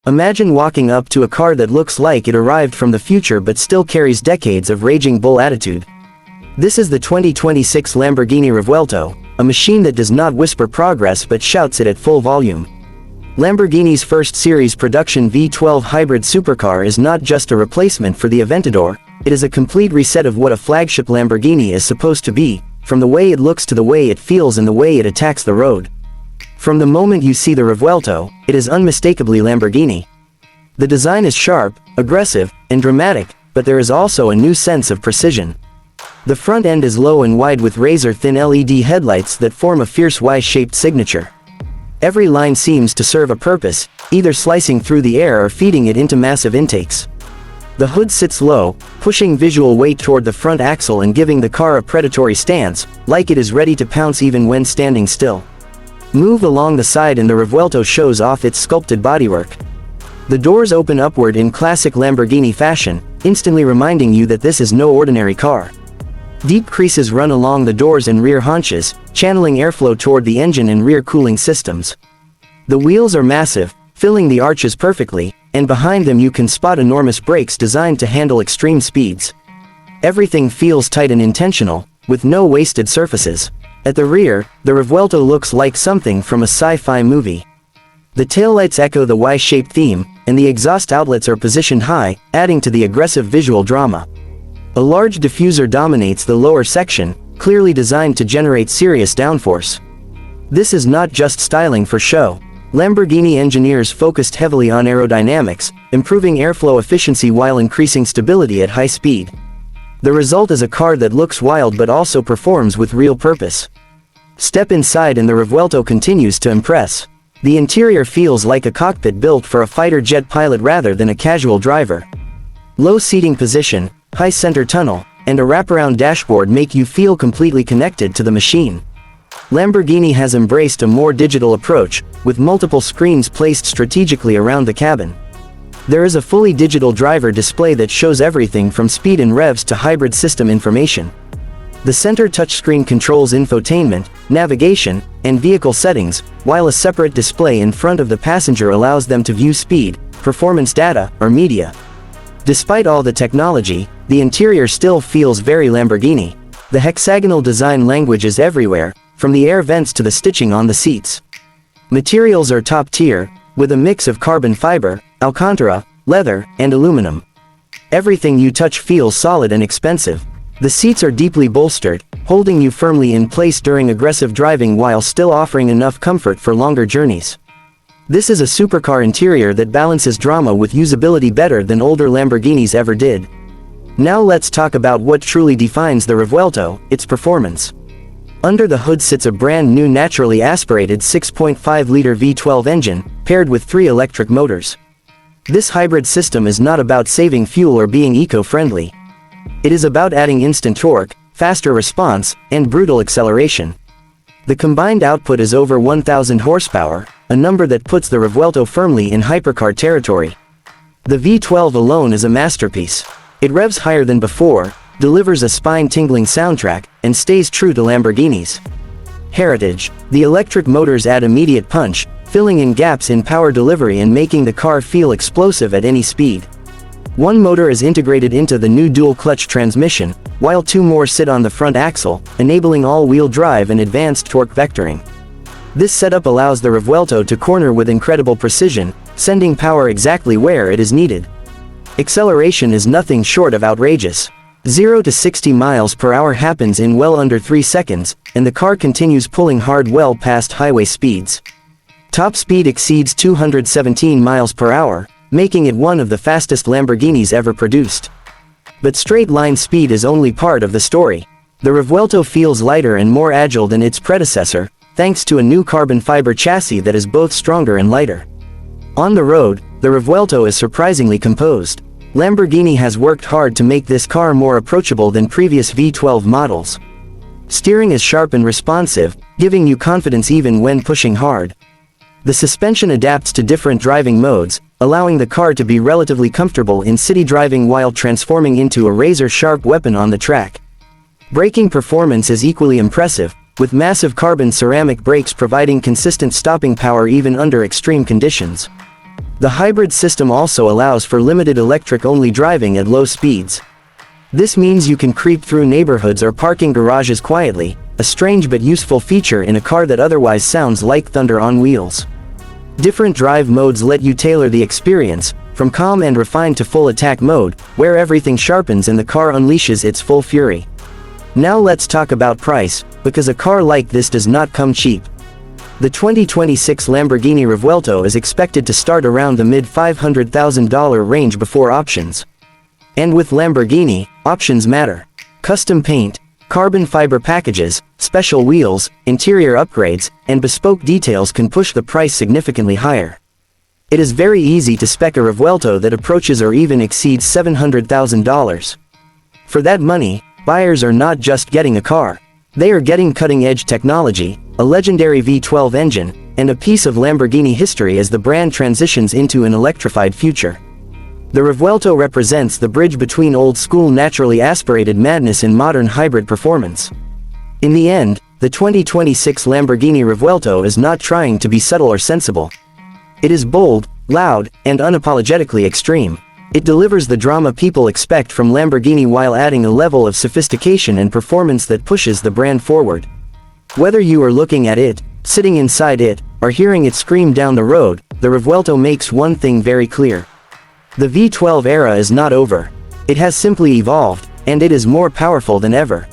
Imagine walking up to a car that looks like it arrived from the future but still carries decades of raging bull attitude. This is the 2026 Lamborghini Revuelto, a machine that does not whisper progress but shouts it at full volume. Lamborghini's first series production V12 hybrid supercar is not just a replacement for the Aventador, it is a complete reset of what a flagship Lamborghini is supposed to be, from the way it looks to the way it feels and the way it attacks the road. From the moment you see the Revuelto, it is unmistakably Lamborghini. The design is sharp, aggressive, and dramatic, but there is also a new sense of precision. The front end is low and wide with razor-thin LED headlights that form a fierce Y-shaped signature. Every line seems to serve a purpose, either slicing through the air or feeding it into massive intakes. The hood sits low, pushing visual weight toward the front axle and giving the car a predatory stance, like it is ready to pounce even when standing still. Move along the side and the Revuelto shows off its sculpted bodywork. The doors open upward in classic Lamborghini fashion, instantly reminding you that this is no ordinary car. Deep creases run along the doors and rear haunches, channeling airflow toward the engine and rear cooling systems. The wheels are massive, filling the arches perfectly, and behind them you can spot enormous brakes designed to handle extreme speeds. Everything feels tight and intentional, with no wasted surfaces. At the rear, the Revuelto looks like something from a sci-fi movie. The taillights echo the Y-shaped theme, and the exhaust outlets are positioned high, adding to the aggressive visual drama. A large diffuser dominates the lower section, clearly designed to generate serious downforce. This is not just styling for show. Lamborghini engineers focused heavily on aerodynamics, improving airflow efficiency while increasing stability at high speed. The result is a car that looks wild but also performs with real purpose. Step inside and the Revuelto continues to impress. The interior feels like a cockpit built for a fighter jet pilot rather than a casual driver. Low seating position, high center tunnel, and a wraparound dashboard make you feel completely connected to the machine. Lamborghini has embraced a more digital approach, with multiple screens placed strategically around the cabin. There is a fully digital driver display that shows everything from speed and revs to hybrid system information. The center touchscreen controls infotainment, navigation, and vehicle settings, while a separate display in front of the passenger allows them to view speed, performance data, or media. Despite all the technology, the interior still feels very Lamborghini. The hexagonal design language is everywhere, from the air vents to the stitching on the seats. Materials are top tier, with a mix of carbon fiber, Alcantara, leather, and aluminum. Everything you touch feels solid and expensive. The seats are deeply bolstered, holding you firmly in place during aggressive driving while still offering enough comfort for longer journeys. This is a supercar interior that balances drama with usability better than older Lamborghinis ever did. Now let's talk about what truly defines the Revuelto, its performance. Under the hood sits a brand new naturally aspirated 6.5-liter V12 engine, paired with 3 electric motors. This hybrid system is not about saving fuel or being eco-friendly. It is about adding instant torque, faster response, and brutal acceleration. The combined output is over 1,000 horsepower, a number that puts the Revuelto firmly in hypercar territory. The V12 alone is a masterpiece. It revs higher than before, delivers a spine-tingling soundtrack, and stays true to Lamborghini's heritage. The electric motors add immediate punch, filling in gaps in power delivery and making the car feel explosive at any speed. One motor is integrated into the new dual-clutch transmission, while 2 more sit on the front axle, enabling all-wheel drive and advanced torque vectoring. This setup allows the Revuelto to corner with incredible precision, sending power exactly where it is needed. Acceleration is nothing short of outrageous. 0 to 60 miles per hour happens in well under 3 seconds, and the car continues pulling hard well past highway speeds. Top speed exceeds 217 miles per hour, making it one of the fastest Lamborghinis ever produced. But straight-line speed is only part of the story. The Revuelto feels lighter and more agile than its predecessor, thanks to a new carbon fiber chassis that is both stronger and lighter. On the road, the Revuelto is surprisingly composed. Lamborghini has worked hard to make this car more approachable than previous V12 models. Steering is sharp and responsive, giving you confidence even when pushing hard. The suspension adapts to different driving modes, allowing the car to be relatively comfortable in city driving while transforming into a razor-sharp weapon on the track. Braking performance is equally impressive, with massive carbon ceramic brakes providing consistent stopping power even under extreme conditions. The hybrid system also allows for limited electric-only driving at low speeds. This means you can creep through neighborhoods or parking garages quietly, a strange but useful feature in a car that otherwise sounds like thunder on wheels. Different drive modes let you tailor the experience, from calm and refined to full attack mode, where everything sharpens and the car unleashes its full fury. Now let's talk about price, because a car like this does not come cheap. The 2026 Lamborghini Revuelto is expected to start around the mid-$500,000 range before options. And with Lamborghini, options matter. Custom paint, carbon fiber packages, special wheels, interior upgrades, and bespoke details can push the price significantly higher. It is very easy to spec a Revuelto that approaches or even exceeds $700,000. For that money, buyers are not just getting a car. They are getting cutting-edge technology, a legendary V12 engine, and a piece of Lamborghini history as the brand transitions into an electrified future. The Revuelto represents the bridge between old-school naturally aspirated madness and modern hybrid performance. In the end, the 2026 Lamborghini Revuelto is not trying to be subtle or sensible. It is bold, loud, and unapologetically extreme. It delivers the drama people expect from Lamborghini while adding a level of sophistication and performance that pushes the brand forward. Whether you are looking at it, sitting inside it, or hearing it scream down the road, the Revuelto makes one thing very clear. The V12 era is not over. It has simply evolved, and it is more powerful than ever.